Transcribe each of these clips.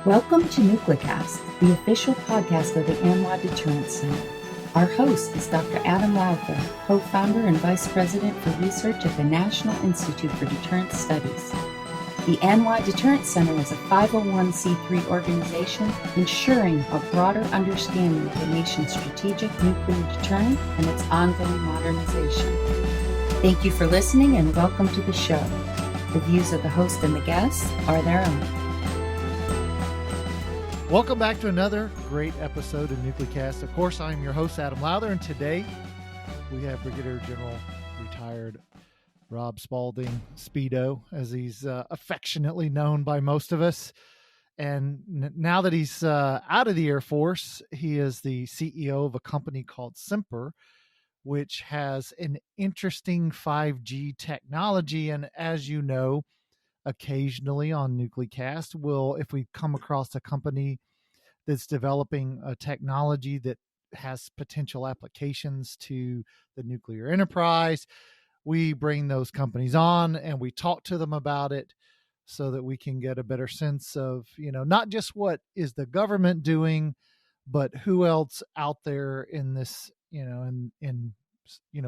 Welcome to NucleCast, the official podcast of the ANWA Deterrence Center. Our host is Dr. Adam Lowther, co-founder and vice president for research at the National Institute for Deterrence Studies. The ANWA Deterrence Center is a 501c3 organization ensuring a broader understanding of the nation's strategic nuclear deterrent and its ongoing modernization. Thank you for listening and welcome to the show. The views of the host and the guests are their own. Welcome back to another great episode of NucleCast. Of course, I'm your host, Adam Lowther, and today we have Brigadier General retired Rob Spalding, Speedo, as he's affectionately known by most of us. And now that he's out of the Air Force, he is the CEO of a company called SEMPRE, which has an interesting 5G technology. And as you know, occasionally on NucleCast, if we come across a company that's developing a technology that has potential applications to the nuclear enterprise, we bring those companies on and we talk to them about it so that we can get a better sense of, not just what is the government doing, but who else out there in this, in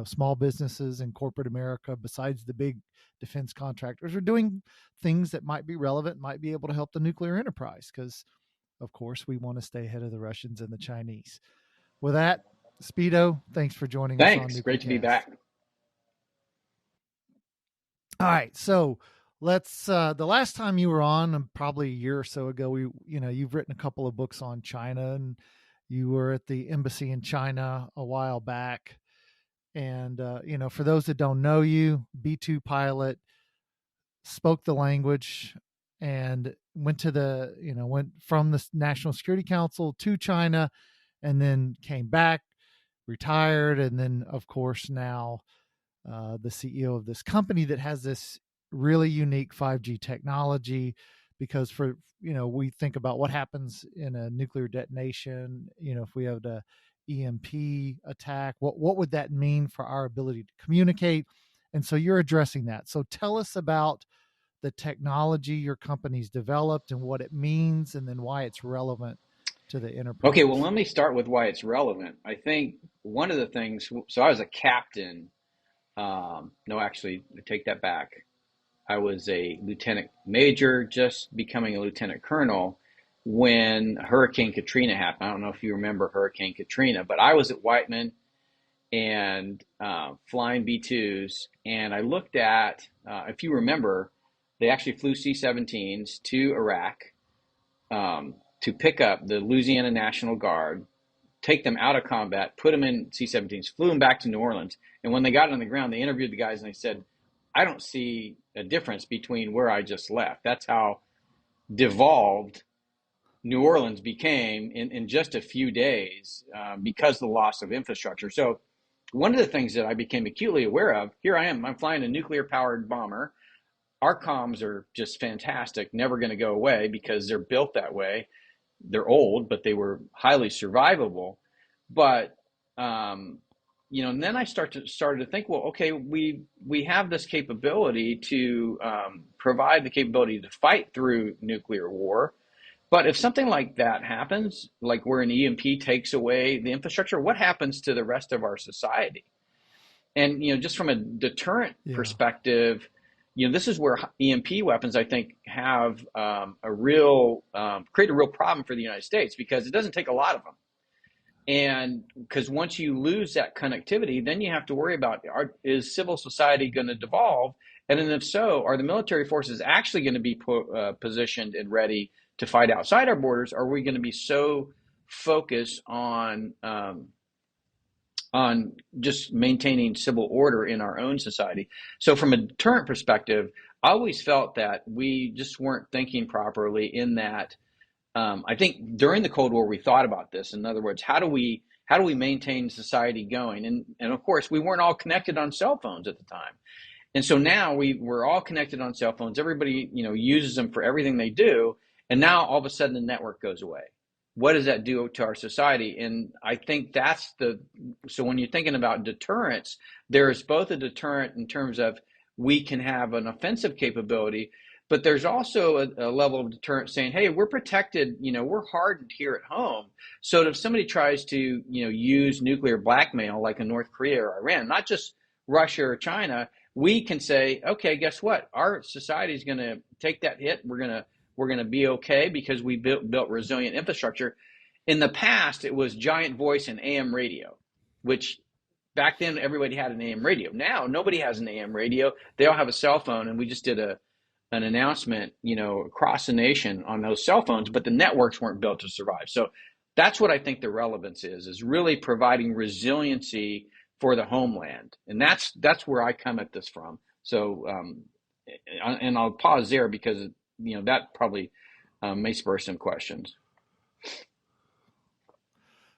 small businesses and corporate America, besides the big defense contractors, are doing things that might be relevant, might be able to help the nuclear enterprise. Because, of course, we want to stay ahead of the Russians and the Chinese. With that, Speedo, thanks for joining us on NucleCast. Thanks. Great to be back. All right. So let's, the last time you were on, probably a year or so ago, you've written a couple of books on China, and you were at the embassy in China a while back. And, for those that don't know you, B-2 pilot, spoke the language and went from the National Security Council to China, and then came back, retired. And then, of course, now the CEO of this company that has this really unique 5G technology, because we think about what happens in a nuclear detonation, if we have the EMP attack, what would that mean for our ability to communicate? And so you're addressing that. So tell us about the technology your company's developed and what it means, and then why it's relevant to the enterprise. Okay, well, let me start with why it's relevant. I think one of the things, so I was a captain. No, actually, I take that back. I was a lieutenant major, just becoming a lieutenant colonel when Hurricane Katrina happened. I don't know if you remember Hurricane Katrina, but I was at Whiteman and flying B-2s, and I looked at, if you remember, they actually flew C-17s to Iraq to pick up the Louisiana National Guard, take them out of combat, put them in C-17s, flew them back to New Orleans. And when they got on the ground, they interviewed the guys and they said, I don't see a difference between where I just left. That's how devolved New Orleans became in just a few days because of the loss of infrastructure. So one of the things that I became acutely aware of, here I am, I'm flying a nuclear powered bomber. Our comms are just fantastic, never going to go away because they're built that way. They're old, but they were highly survivable. But, and then I started to think, well, okay, we have this capability to provide the capability to fight through nuclear war. But if something like that happens, like where an EMP takes away the infrastructure, what happens to the rest of our society? And, just from a deterrent perspective, this is where EMP weapons, I think, have create a real problem for the United States, because it doesn't take a lot of them. And because once you lose that connectivity, then you have to worry about, is civil society going to devolve? And then if so, are the military forces actually going to be positioned and ready to fight outside our borders? Are we going to be so focused on just maintaining civil order in our own society? So from a deterrent perspective, I always felt that we just weren't thinking properly in that. I think during the Cold War, we thought about this. In other words, how do we maintain society going? And of course, we weren't all connected on cell phones at the time. And so now we're all connected on cell phones. Everybody, uses them for everything they do. And now all of a sudden the network goes away. What does that do to our society? And I think so when you're thinking about deterrence, there is both a deterrent in terms of we can have an offensive capability, but there's also a level of deterrence saying, hey, we're protected, we're hardened here at home. So if somebody tries to, use nuclear blackmail like in North Korea or Iran, not just Russia or China, we can say, okay, guess what? Our society is going to take that hit. We're going to be okay because we built resilient infrastructure. In the past, it was giant voice and AM radio, which back then everybody had an AM radio. Now nobody has an AM radio. They all have a cell phone, and we just did an announcement, across the nation on those cell phones, but the networks weren't built to survive. So that's what I think the relevance is really providing resiliency for the homeland. And that's where I come at this from. So, and I'll pause there because, that probably may spur some questions.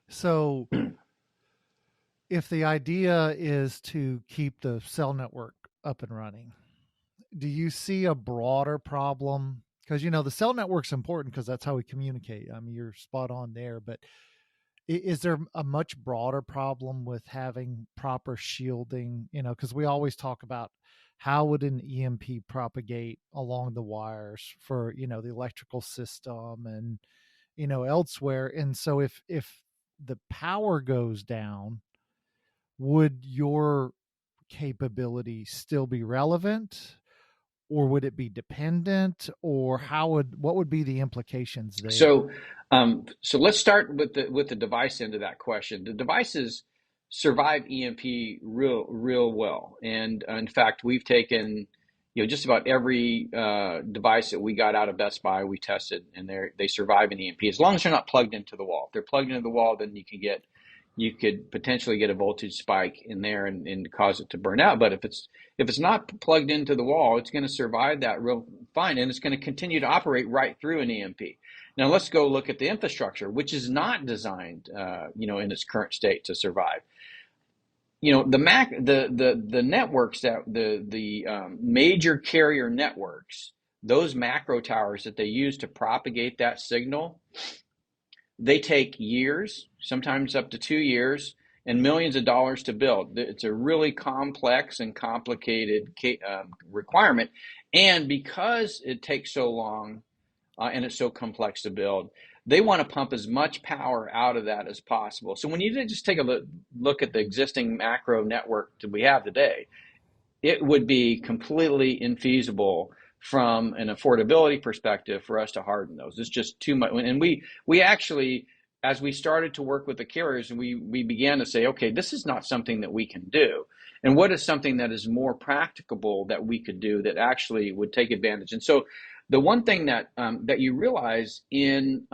So if the idea is to keep the cell network up and running, do you see a broader problem? Because, the cell network's important because that's how we communicate. I mean, you're spot on there. But is there a much broader problem with having proper shielding? Because we always talk about how would an EMP propagate along the wires for, the electrical system and, elsewhere. And so if the power goes down, would your capability still be relevant? Or would it be dependent, or what would be the implications there? So let's start with the device end of that question. The devices survive EMP real well, and in fact, we've taken just about every device that we got out of Best Buy, we tested, and they survive an EMP as long as they're not plugged into the wall. If they're plugged into the wall, then you could potentially get a voltage spike in there and cause it to burn out. But if it's not plugged into the wall, it's going to survive that real fine, and it's going to continue to operate right through an EMP. Now let's go look at the infrastructure, which is not designed, in its current state to survive. The networks that the major carrier networks, those macro towers that they use to propagate that signal, they take years, sometimes up to 2 years, and millions of dollars to build. It's a really complex and complicated requirement. And because it takes so long and it's so complex to build, they want to pump as much power out of that as possible. So when you just take a look at the existing macro network that we have today, it would be completely infeasible from an affordability perspective for us to harden those. It's just too much. And we actually, as we started to work with the carriers, and we began to say, okay, this is not something that we can do. And what is something that is more practicable that we could do that actually would take advantage? And so the one thing that you realize in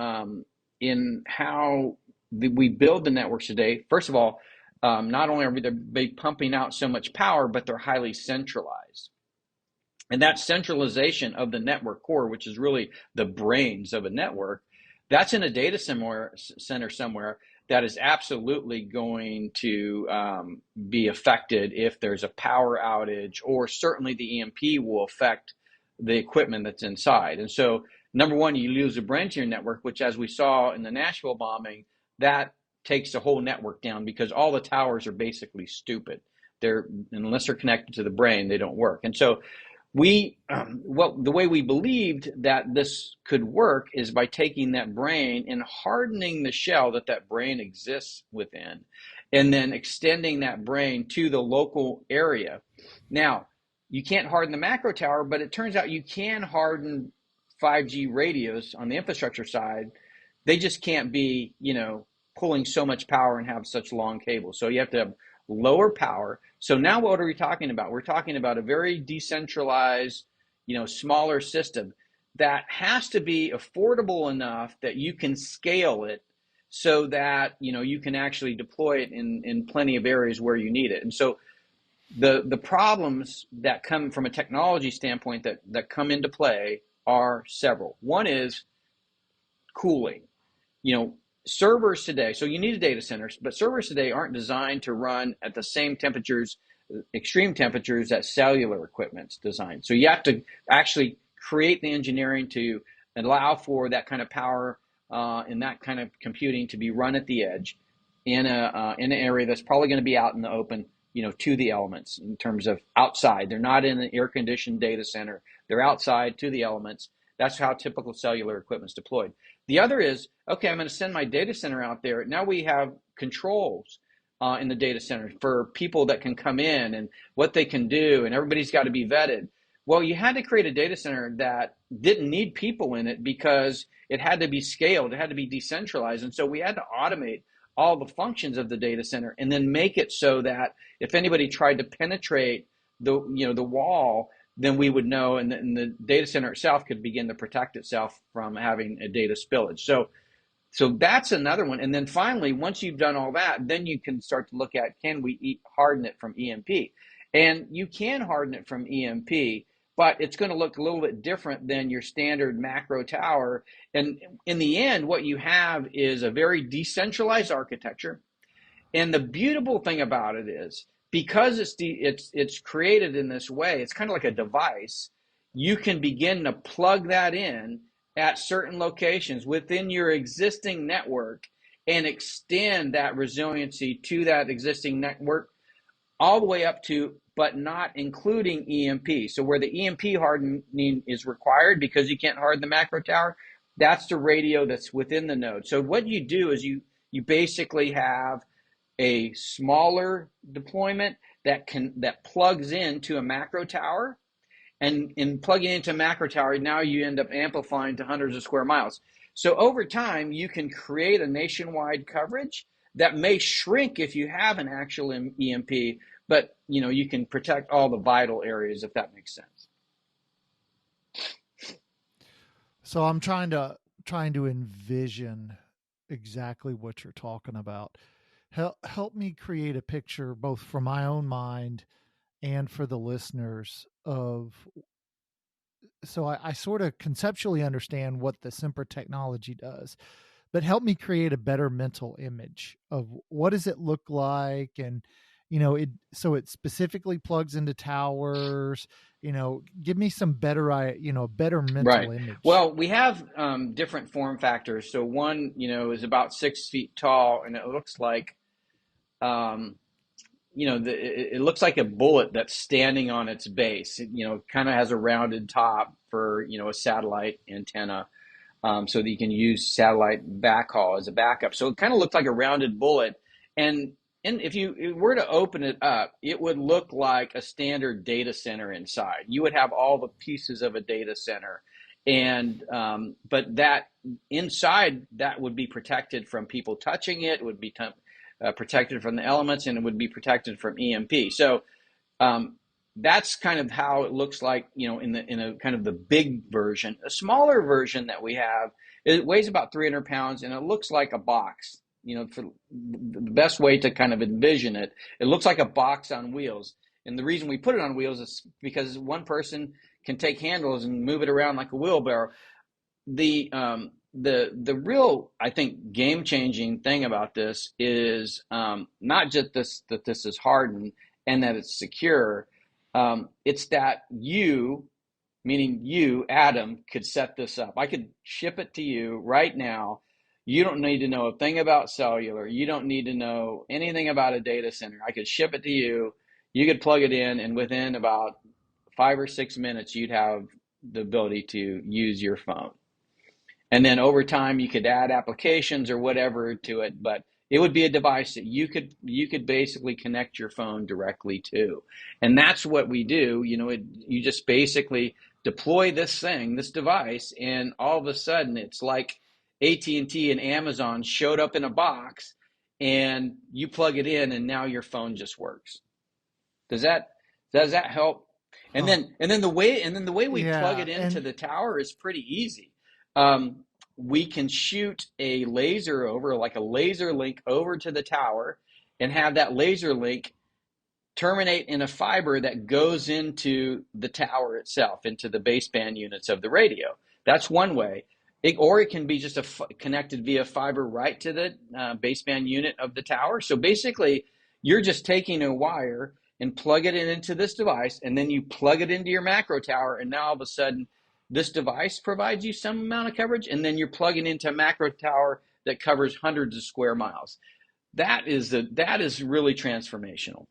how we build the networks today, first of all, not only are they pumping out so much power, but they're highly centralized. And that centralization of the network core, which is really the brains of a network, that's in a data center somewhere that is absolutely going to be affected if there's a power outage, or certainly the EMP will affect the equipment that's inside. And so, number one, you lose a brain to your network, which, as we saw in the Nashville bombing, that takes the whole network down because all the towers are basically stupid. Unless they're connected to the brain, they don't work. And so the way we believed that this could work is by taking that brain and hardening the shell that brain exists within, and then extending that brain to the local area. Now, you can't harden the macro tower, but it turns out you can harden 5G radios on the infrastructure side. They just can't be, pulling so much power and have such long cables. So you have to have lower power. So now what are we talking about? We're talking about a very decentralized, smaller system that has to be affordable enough that you can scale it so that, you can actually deploy it in plenty of areas where you need it. And so the problems that come from a technology standpoint that come into play are several. One is cooling. Servers today, so you need a data center, but servers today aren't designed to run at the same temperatures, extreme temperatures that cellular equipment's designed. So you have to actually create the engineering to allow for that kind of power and that kind of computing to be run at the edge in an area that's probably going to be out in the open to the elements in terms of outside. They're not in an air-conditioned data center. They're outside to the elements. That's how typical cellular equipment is deployed. The other is, okay, I'm going to send my data center out there. Now we have controls in the data center for people that can come in and what they can do, and everybody's got to be vetted. Well, you had to create a data center that didn't need people in it because it had to be scaled. It had to be decentralized. And so we had to automate all the functions of the data center and then make it so that if anybody tried to penetrate the wall, then we would know, and the data center itself could begin to protect itself from having a data spillage. So that's another one. And then finally, once you've done all that, then you can start to look at, can we harden it from EMP? And you can harden it from EMP, but it's going to look a little bit different than your standard macro tower. And in the end, what you have is a very decentralized architecture. And the beautiful thing about it is, because it's created in this way, it's kind of like a device. You can begin to plug that in at certain locations within your existing network and extend that resiliency to that existing network all the way up to, but not including EMP. So where the EMP hardening is required because you can't harden the macro tower, that's the radio that's within the node. So what you do is you basically have a smaller deployment that plugs into a macro tower, and in plugging into a macro tower, now you end up amplifying to hundreds of square miles. So over time, you can create a nationwide coverage that may shrink if you have an actual EMP, but you can protect all the vital areas, if that makes sense. So I'm trying to envision exactly what you're talking about. Help me create a picture both for my own mind and for the listeners of, so I sort of conceptually understand what the SEMPRE technology does, but help me create a better mental image of what does it look like, and so it specifically plugs into towers. Give me some better better mental image. Well, we have different form factors. So one is about 6 feet tall, and it looks like it looks like a bullet that's standing on its base. It, kind of has a rounded top for, a satellite antenna, so that you can use satellite backhaul as a backup. So it kind of looks like a rounded bullet. And if you were to open it up, it would look like a standard data center inside. You would have all the pieces of a data center. And but that inside, that would be protected from people touching it. It would be protected from the elements, and it would be protected from EMP. So that's kind of how it looks like, in a kind of the big version. A smaller version that we have, it weighs about 300 pounds, and it looks like a box. For the best way to kind of envision it, it looks like a box on wheels. And the reason we put it on wheels is because one person can take handles and move it around like a wheelbarrow. The real, I think, game-changing thing about this is not just that this is hardened and that it's secure. It's that meaning you, Adam, could set this up. I could ship it to you right now. You don't need to know a thing about cellular. You don't need to know anything about a data center. I could ship it to you. You could plug it in, and within about 5 or 6 minutes, you'd have the ability to use your phone. And then over time, you could add applications or whatever to it, but it would be a device that you could basically connect your phone directly to. And that's what we do. You just basically deploy this device, and all of a sudden, it's like AT&T and Amazon showed up in a box, and you plug it in, and now your phone just works. Does that help? And then the way we plug it into the tower is pretty easy. We can shoot a laser over, like a laser link over to the tower, and have that laser link terminate in a fiber that goes into the tower itself, into the baseband units of the radio. That's one way. Or it can be just connected via fiber right to the baseband unit of the tower. So basically, you're just taking a wire and plug it into this device, and then you plug it into your macro tower, and now all of a sudden, this device provides you some amount of coverage, and then you're plugging into a macro tower that covers hundreds of square miles. That is really transformational.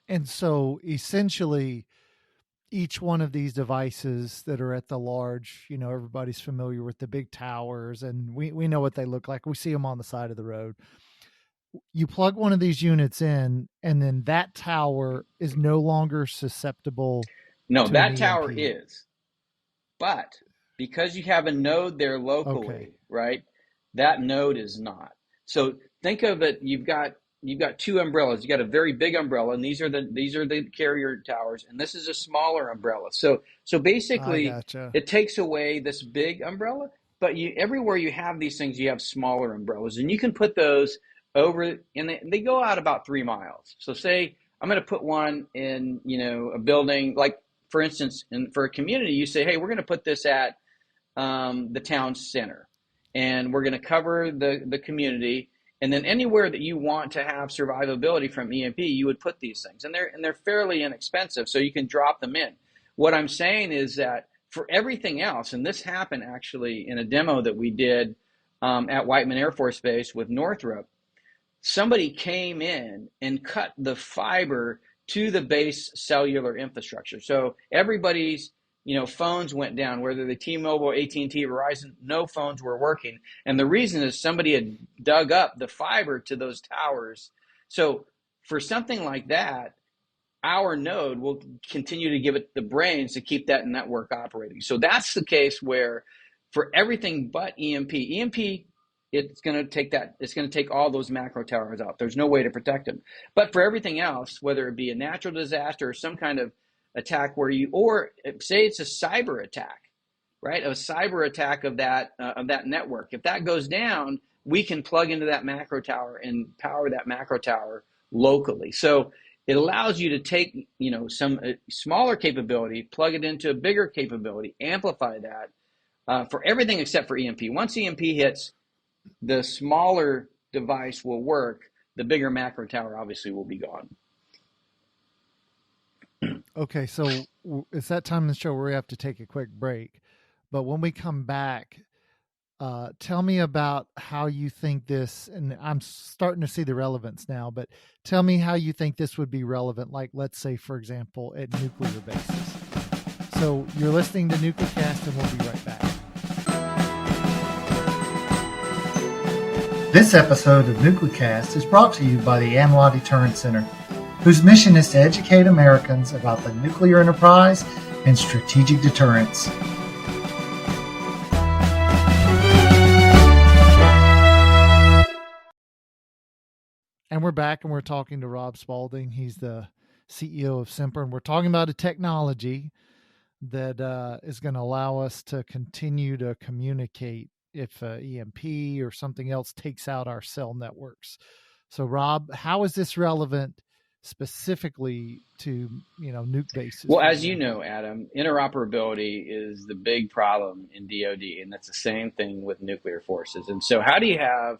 And so essentially, each one of these devices that are at the large, everybody's familiar with the big towers, and we know what they look like. We see them on the side of the road. You plug one of these units in, and then that tower is no longer susceptible No, to an that tower EMP. is. But because you have a node there Okay. locally, right? That node is not. So think of it, you've got two umbrellas. You got a very big umbrella, and these are the carrier towers, and this is a smaller umbrella. So I basically gotcha. it takes away this big umbrella, but everywhere you have these things, you have smaller umbrellas, and you can put those over, and they go out about 3 miles. So say I'm going to put one in, a building, like for instance, for a community, you say, hey, we're going to put this at the town center, and we're going to cover the community. And then anywhere that you want to have survivability from EMP, you would put these things, and they're fairly inexpensive, so you can drop them in. What I'm saying is that for everything else, and this happened actually in a demo that we did at Whiteman Air Force Base with Northrop, somebody came in and cut the fiber to the base cellular infrastructure. So everybody's, phones went down, whether the T-Mobile, AT&T, Verizon, no phones were working. And the reason is somebody had dug up the fiber to those towers. So for something like that, our node will continue to give it the brains to keep that network operating. So that's the case where for everything but EMP, it's going to take all those macro towers out. There's no way to protect them. But for everything else, whether it be a natural disaster or some kind of attack or say it's a cyber attack, right? A cyber attack of that network. If that goes down, we can plug into that macro tower and power that macro tower locally. So it allows you to take, some smaller capability, plug it into a bigger capability, amplify that for everything except for EMP. Once EMP hits, the smaller device will work. The bigger macro tower obviously will be gone. Okay, so it's that time in the show where we have to take a quick break. But when we come back, tell me about how you think this, and I'm starting to see the relevance now, but tell me how you think this would be relevant, like, let's say, for example, at nuclear bases. So you're listening to NucleCast, and we'll be right back. This episode of NucleCast is brought to you by the AMLA Deterrence Center, whose mission is to educate Americans about the nuclear enterprise and strategic deterrence. And we're back, and we're talking to Rob Spalding. He's the CEO of SEMPRE, and we're talking about a technology that is going to allow us to continue to communicate if EMP or something else takes out our cell networks. So, Rob, how is this relevant specifically to nuke bases? Well, as you know, Adam, interoperability is the big problem in DoD, and that's the same thing with nuclear forces. And so, how do you have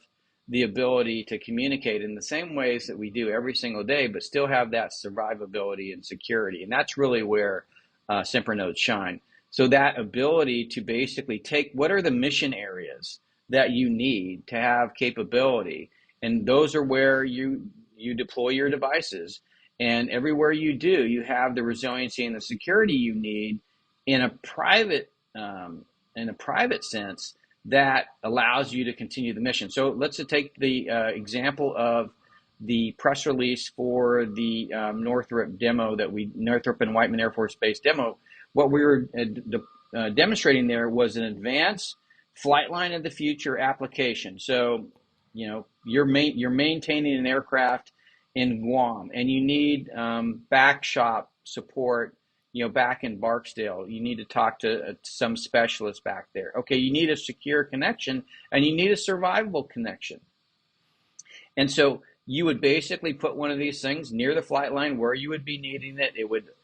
the ability to communicate in the same ways that we do every single day, but still have that survivability and security? And that's really where SEMPRE nodes shine. So that ability to basically take what are the mission areas that you need to have capability, and those are where you deploy your devices. And everywhere you do, you have the resiliency and the security you need in a private sense that allows you to continue the mission. So let's take the example of the press release for the Northrop and Whiteman Air Force Base demo. What we were demonstrating there was an advanced flight line of the future application. So, you're maintaining an aircraft in Guam, and you need back shop support, back in Barksdale. You need to talk to some specialist back there. Okay, you need a secure connection, and you need a survivable connection. And so you would basically put one of these things near the flight line where you would be needing it.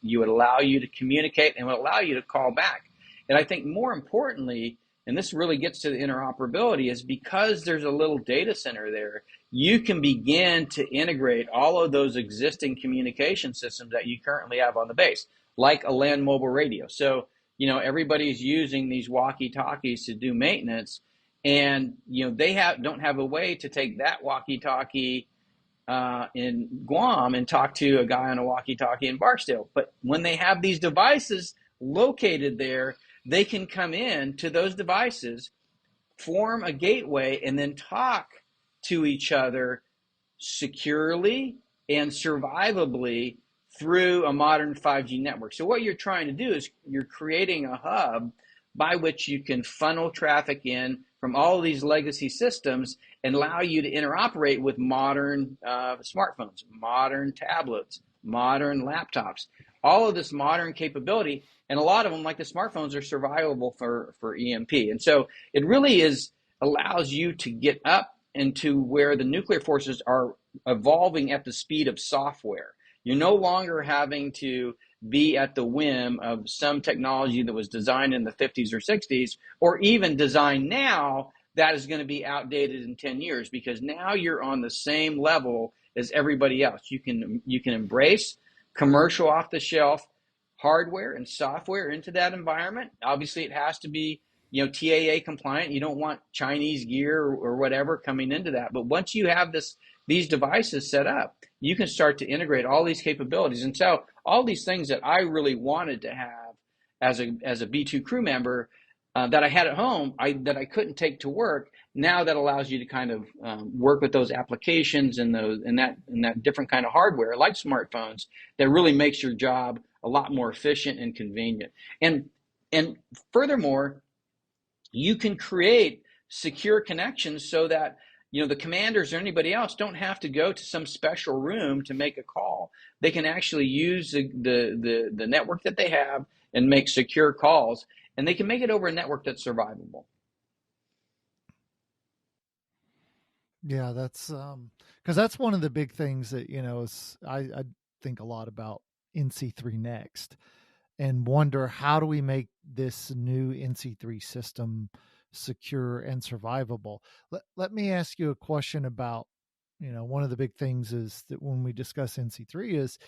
You would allow you to communicate, and would allow you to call back. And I think more importantly, and this really gets to the interoperability, is because there's a little data center there, you can begin to integrate all of those existing communication systems that you currently have on the base, like a land mobile radio. So, everybody's using these walkie-talkies to do maintenance, and they don't have a way to take that walkie-talkie in Guam and talk to a guy on a walkie-talkie in Barksdale. But when they have these devices located there, they can come in to those devices, form a gateway, and then talk to each other securely and survivably through a modern 5G network. So what you're trying to do is you're creating a hub by which you can funnel traffic in from all of these legacy systems and allow you to interoperate with modern smartphones, modern tablets, modern laptops, all of this modern capability. And a lot of them, like the smartphones, are survivable for EMP. And so it really allows you to get up into where the nuclear forces are evolving at the speed of software. You're no longer having to be at the whim of some technology that was designed in the 50s or 60s, or even designed now that is going to be outdated in 10 years, because now you're on the same level as everybody else. You can embrace commercial off-the-shelf hardware and software into that environment. Obviously, it has to be TAA compliant. You don't want Chinese gear or whatever coming into that. But once you have these devices set up, you can start to integrate all these capabilities. And so all these things that I really wanted to have as a B2 crew member that I had at home, that I couldn't take to work, now that allows you to kind of work with those applications and that different kind of hardware like smartphones that really makes your job a lot more efficient and convenient. And furthermore, you can create secure connections so that the commanders or anybody else don't have to go to some special room to make a call. They can actually use the network that they have and make secure calls, and they can make it over a network that's survivable. Yeah, that's because that's one of the big things that is I think a lot about NC3 Next, and wonder, how do we make this new NC3 system secure and survivable? Let me ask you a question about, one of the big things is that when we discuss NC3 is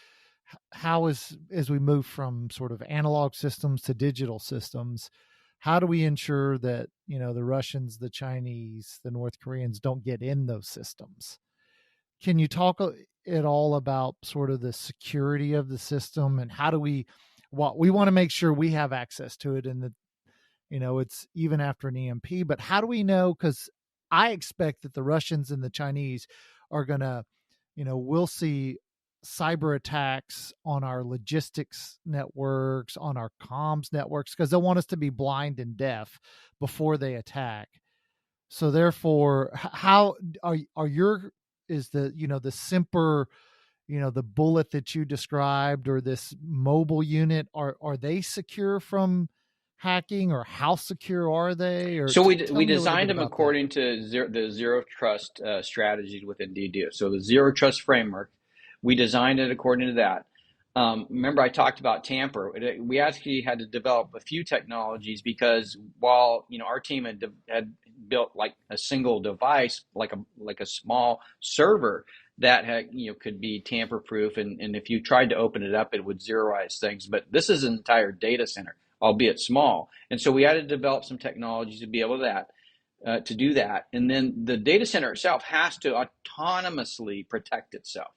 how as we move from sort of analog systems to digital systems, how do we ensure that, the Russians, the Chinese, the North Koreans don't get in those systems? Can you talk at all about sort of the security of the system, and how do we want to make sure we have access to it, and that, it's even after an EMP, but how do we know? Because I expect that the Russians and the Chinese are going to, we'll see cyber attacks on our logistics networks, on our comms networks, because they'll want us to be blind and deaf before they attack. So therefore, how is the SEMPRE, the bullet that you described, or this mobile unit, are they secure from hacking, or how secure are they? Or so we designed them according to the zero trust strategies within DDoS. So the zero trust framework, we designed it according to that. Remember, I talked about tamper. We actually had to develop a few technologies, because while our team had built like a single device, like a small server that had, could be tamper proof, and if you tried to open it up, it would zeroize things. But this is an entire data center, albeit small, and so we had to develop some technologies to be able to do that. And then the data center itself has to autonomously protect itself.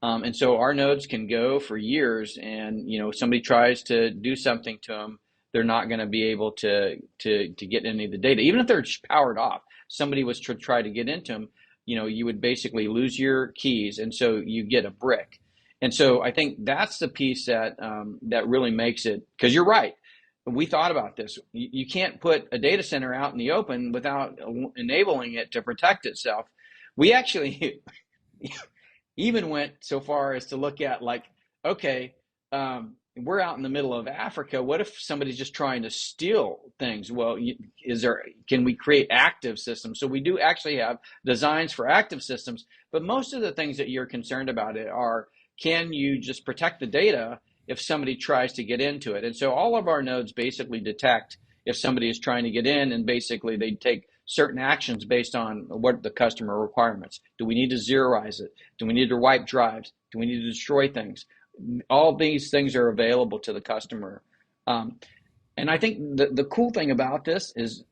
And so our nodes can go for years, and if somebody tries to do something to them, they're not going to be able to get any of the data, even if they're powered off. Somebody was to try to get into them, you would basically lose your keys, and so you get a brick. And so I think that's the piece that really makes it, because you're right. We thought about this. You can't put a data center out in the open without enabling it to protect itself. We actually even went so far as to look at, like, okay, we're out in the middle of Africa. What if somebody's just trying to steal things? Well, can we create active systems? So we do actually have designs for active systems, but most of the things that you're concerned about are, can you just protect the data if somebody tries to get into it? And so all of our nodes basically detect if somebody is trying to get in, and basically they take certain actions based on what the customer requirements. Do we need to zeroize it? Do we need to wipe drives? Do we need to destroy things? All these things are available to the customer. And I think the cool thing about this is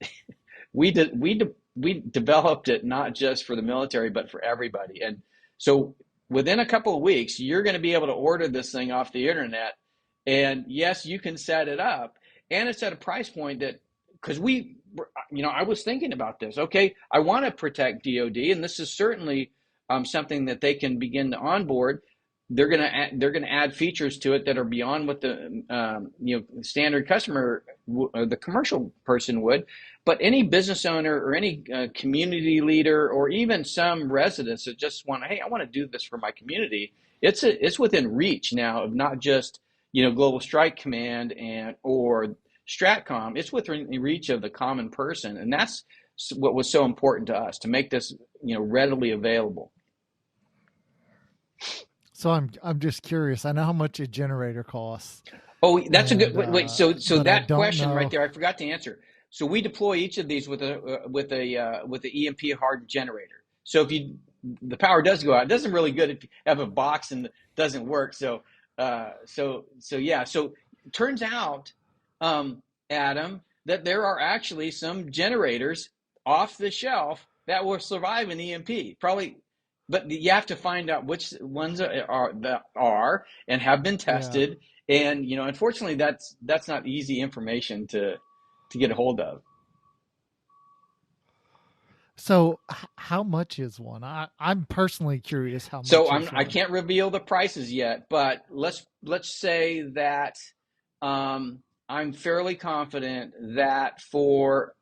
we developed it not just for the military, but for everybody. And so within a couple of weeks, you're going to be able to order this thing off the internet. And yes, you can set it up. And it's at a price point that, because I was thinking about this. Okay, I want to protect DoD, and this is certainly something that they can begin to onboard. They're going to add features to it that are beyond what the standard customer, the commercial person would. But any business owner or any community leader or even some residents that just want, hey, I want to do this for my community. It's within reach now of not just Global Strike Command or Stratcom. It's within reach of the common person, and that's what was so important to us, to make this readily available. So I'm just curious. I know how much a generator costs. Oh, that's a good wait. So that question know. right there, I forgot to answer. So we deploy each of these with a EMP hard generator. So if the power does go out, it doesn't really good if you have a box and it doesn't work. So yeah. So it turns out, Adam, that there are actually some generators off the shelf that will survive an EMP. Probably. But you have to find out which ones are and have been tested. Yeah. And, unfortunately, that's not easy information to get a hold of. So how much is one? I'm personally curious how much. So I can't reveal the prices yet, but let's say that I'm fairly confident that for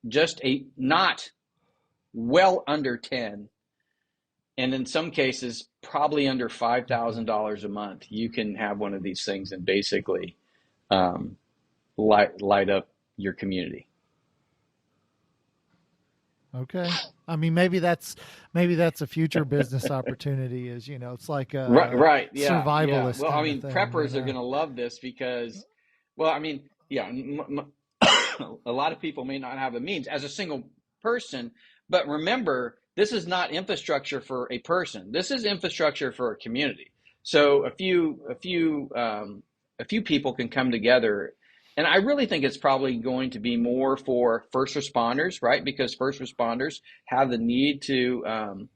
just not well under 10, and in some cases, probably under $5,000 a month, you can have one of these things and basically light up your community. Okay. I mean, maybe that's a future business opportunity. It's like a right, yeah, survivalist. Yeah. Well, I mean, thing, preppers are going to love this because, a lot of people may not have the means as a single person, but remember, this is not infrastructure for a person. This is infrastructure for a community. So a few people can come together, and I really think it's probably going to be more for first responders, right? Because first responders have the need to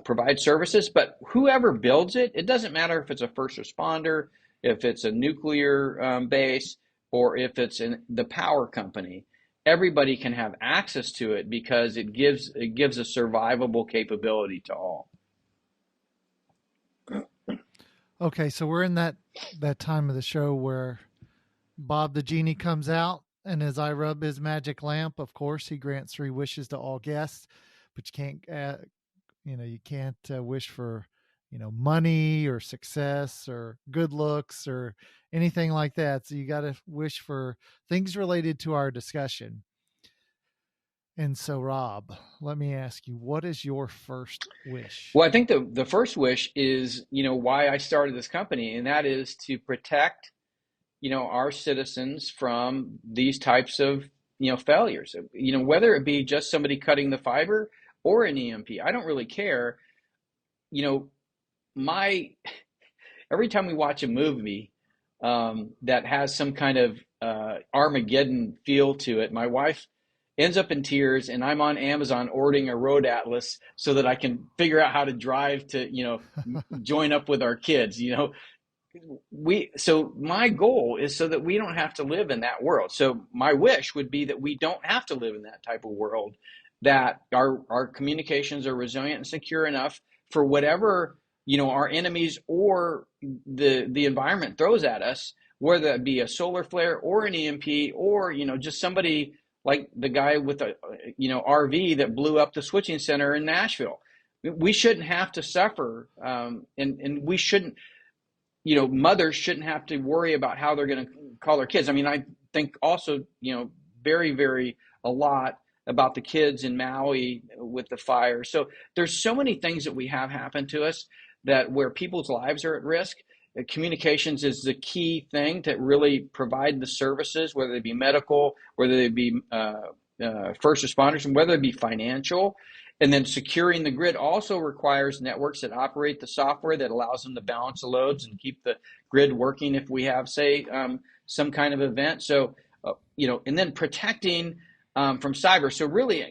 provide services. But whoever builds it, it doesn't matter if it's a first responder, if it's a nuclear base, or if it's the power company. Everybody can have access to it because it gives a survivable capability to all. Okay, so we're in that time of the show where Bob the Genie comes out, and as I rub his magic lamp, of course, he grants 3 wishes to all guests, but you can't wish for money or success or good looks or anything like that. So you got to wish for things related to our discussion. And so, Rob, let me ask you, what is your first wish? Well, I think the first wish is, why I started this company, and that is to protect, our citizens from these types of, failures, whether it be just somebody cutting the fiber or an EMP. I don't really care. Every time we watch a movie that has some kind of Armageddon feel to it, my wife ends up in tears, and I'm on Amazon ordering a road atlas so that I can figure out how to drive to, join up with our kids. So my goal is so that we don't have to live in that world. So my wish would be that we don't have to live in that type of world, that our communications are resilient and secure enough for whatever, our enemies or the environment throws at us, whether that be a solar flare or an EMP or, just somebody like the guy with a, RV that blew up the switching center in Nashville. We shouldn't have to suffer, and we shouldn't, mothers shouldn't have to worry about how they're going to call their kids. I mean, I think also, very, very a lot about the kids in Maui with the fire. So there's so many things that we have happen to us that where people's lives are at risk. Communications is the key thing to really provide the services, whether they be medical, whether they be first responders, and whether it be financial. And then securing the grid also requires networks that operate the software that allows them to balance the loads and keep the grid working if we have, say, some kind of event. So, and then protecting from cyber. So really,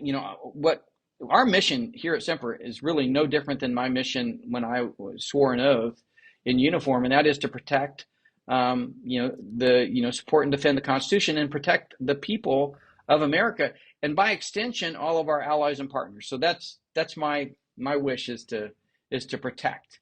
what our mission here at SEMPRE is really no different than my mission when I swore an oath in uniform, and that is to protect, support and defend the Constitution and protect the people of America, and by extension, all of our allies and partners. So that's my wish is to protect.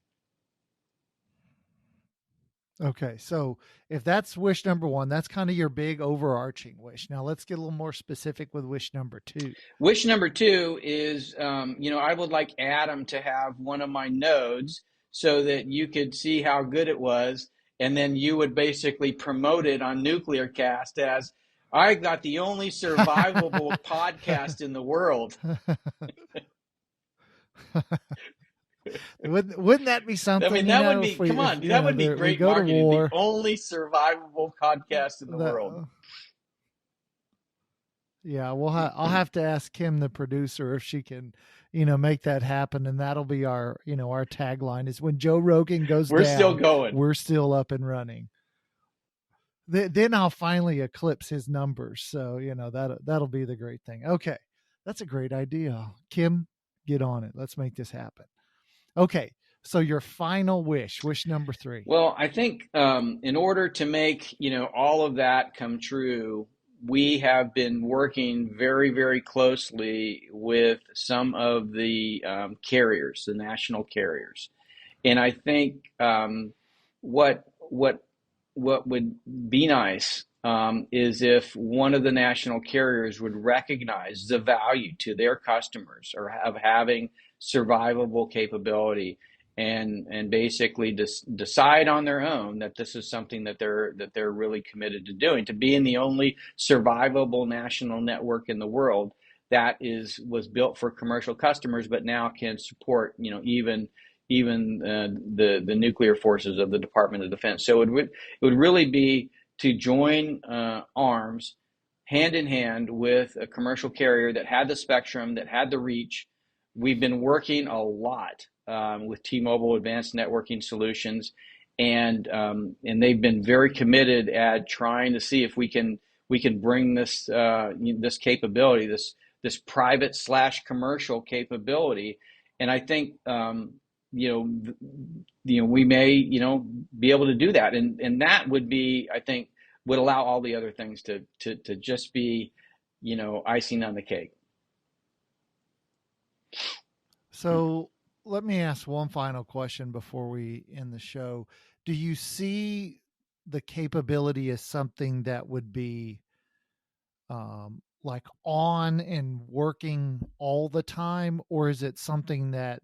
Okay, so if that's wish number one, that's kind of your big overarching wish. Now let's get a little more specific with wish number two. Wish number two is, I would like Adam to have one of my nodes so that you could see how good it was, and then you would basically promote it on NucleCast as, I got the only survivable podcast in the world. Wouldn't that be something? I mean, that would be, that would be great marketing. The only survivable podcast in the world. Yeah, I'll have to ask Kim, the producer, if she can, make that happen, and that'll be our tagline is when Joe Rogan goes we're down, still going. We're still up and running. Then I'll finally eclipse his numbers. So, that'll be the great thing. Okay. That's a great idea. Kim, get on it. Let's make this happen. Okay. So your final wish number three. Well, I think in order to make, all of that come true, we have been working very, very closely with some of the carriers, the national carriers. And I think what would be nice is if one of the national carriers would recognize the value to their customers or of having survivable capability and basically decide on their own that this is something that they're really committed to doing, to being the only survivable national network in the world that was built for commercial customers, but now can support even the nuclear forces of the Department of Defense. So it would really be to join arms hand in hand with a commercial carrier that had the spectrum, that had the reach. We've been working a lot with T-Mobile Advanced Networking Solutions, and they've been very committed at trying to see if we can bring this this capability, this private / commercial capability, and I think we may be able to do that, and that would be, I think, would allow all the other things to just be icing on the cake. So let me ask one final question before we end the show. Do you see the capability as something that would be like on and working all the time, or is it something that,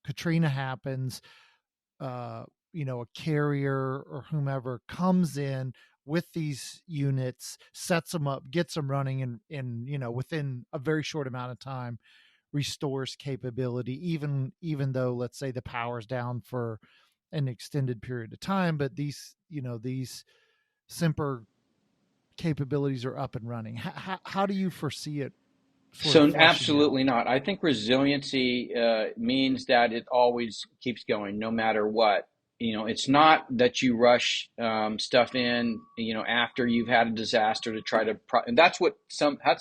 Katrina happens, a carrier or whomever comes in with these units, sets them up, gets them running, and within a very short amount of time restores capability, even though, let's say, the power's down for an extended period of time, but these SEMPRE capabilities are up and running. How do you foresee it? So absolutely not. I think resiliency means that it always keeps going, no matter what. It's not that you rush stuff in, after you've had a disaster to try to, and that's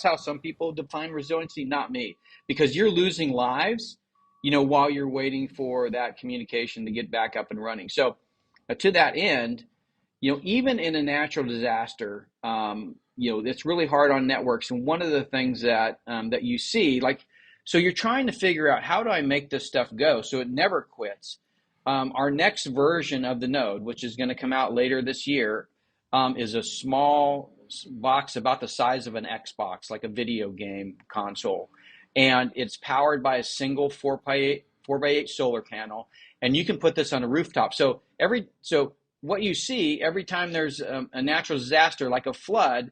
how some people define resiliency, not me, because you're losing lives, while you're waiting for that communication to get back up and running. So to that end, even in a natural disaster, it's really hard on networks. And one of the things that you see, so you're trying to figure out, how do I make this stuff go so it never quits? Our next version of the node, which is going to come out later this year, is a small box about the size of an Xbox, like a video game console. And it's powered by a single 4x8 solar panel. And you can put this on a rooftop. So what you see every time there's a natural disaster, like a flood,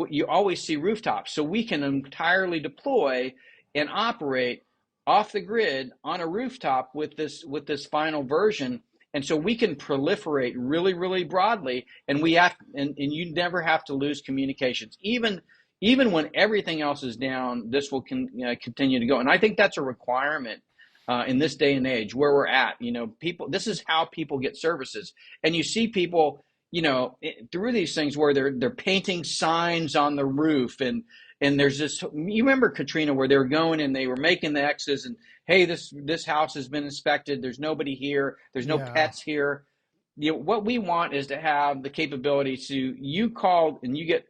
you always see rooftops. So we can entirely deploy and operate off the grid on a rooftop with this final version, and so we can proliferate really, really broadly, and you never have to lose communications, even when everything else is down. This will continue to go, and I think that's a requirement in this day and age where we're at. People, this is how people get services, and you see people, through these things where they're painting signs on the roof, and and there's this, you remember Katrina, where they were going and they were making the X's and, hey, this house has been inspected. There's nobody here. There's no pets here. What we want is to have the capability to, you call and you get,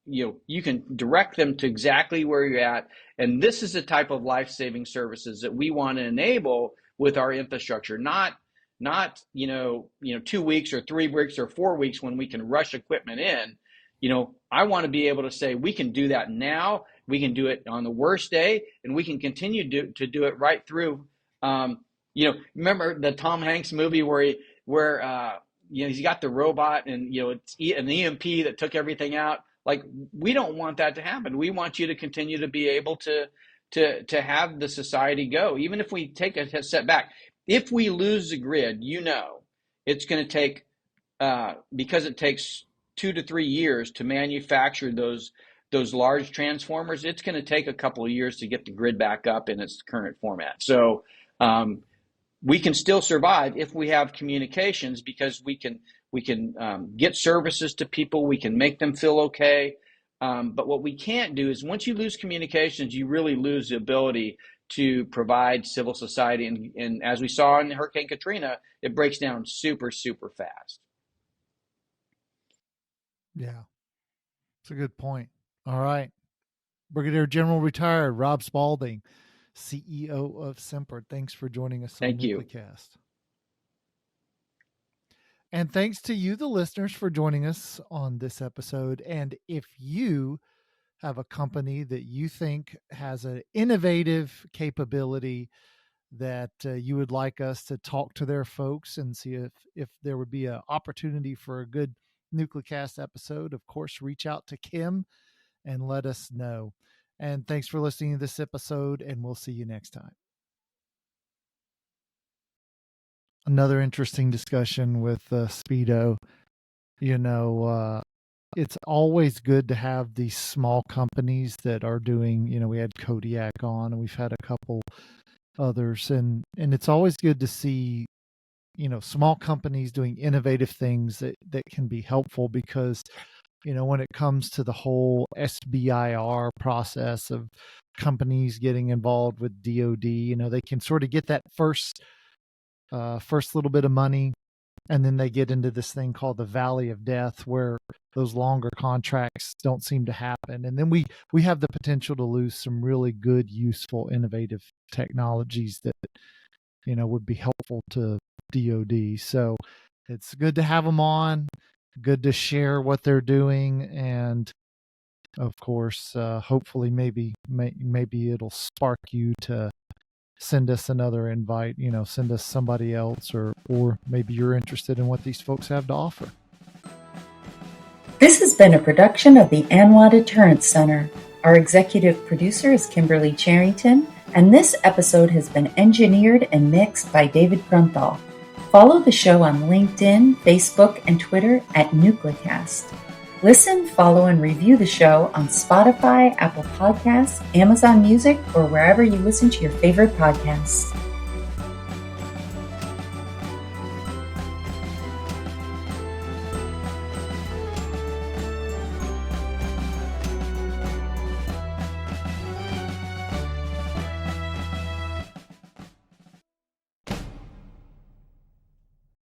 you can direct them to exactly where you're at. And this is the type of life-saving services that we want to enable with our infrastructure, not 2 weeks or 3 weeks or 4 weeks when we can rush equipment in. I want to be able to say we can do that now. We can do it on the worst day, and we can continue to do it right through. Remember the Tom Hanks movie where he's got the robot and it's an EMP that took everything out. Like, we don't want that to happen. We want you to continue to be able to have the society go, even if we take a step back. If we lose the grid, it's going to take, because it takes 2 to 3 years to manufacture those large transformers, it's going to take a couple of years to get the grid back up in its current format. So we can still survive if we have communications, because we can get services to people. We can make them feel okay. But what we can't do is, once you lose communications, you really lose the ability to provide civil society. And as we saw in Hurricane Katrina, it breaks down super, super fast. Yeah, it's a good point. All right. Brigadier General Retired Rob Spalding, CEO of SEMPRE. Thanks for joining us on NucleCast. And thanks to you, the listeners, for joining us on this episode. And if you have a company that you think has an innovative capability that you would like us to talk to their folks and see if there would be an opportunity for a good NucleCast episode, of course, reach out to Kim and let us know. And thanks for listening to this episode, and we'll see you next time. Another interesting discussion with Speedo. It's always good to have these small companies that are doing, we had Kodiak on, and we've had a couple others, and it's always good to see, small companies doing innovative things that can be helpful, because, when it comes to the whole SBIR process of companies getting involved with DoD, they can sort of get that first little bit of money, and then they get into this thing called the Valley of Death, where those longer contracts don't seem to happen. And then we have the potential to lose some really good, useful, innovative technologies that, would be helpful to DoD. So it's good to have them on, good to share what they're doing. And of course, hopefully maybe it'll spark you to send us another invite, send us somebody else, or maybe you're interested in what these folks have to offer. This has been a production of the ANWA Deterrence Center. Our executive producer is Kimberly Charrington, and this episode has been engineered and mixed by David Grunthal. Follow the show on LinkedIn, Facebook, and Twitter at NucleCast. Listen, follow, and review the show on Spotify, Apple Podcasts, Amazon Music, or wherever you listen to your favorite podcasts.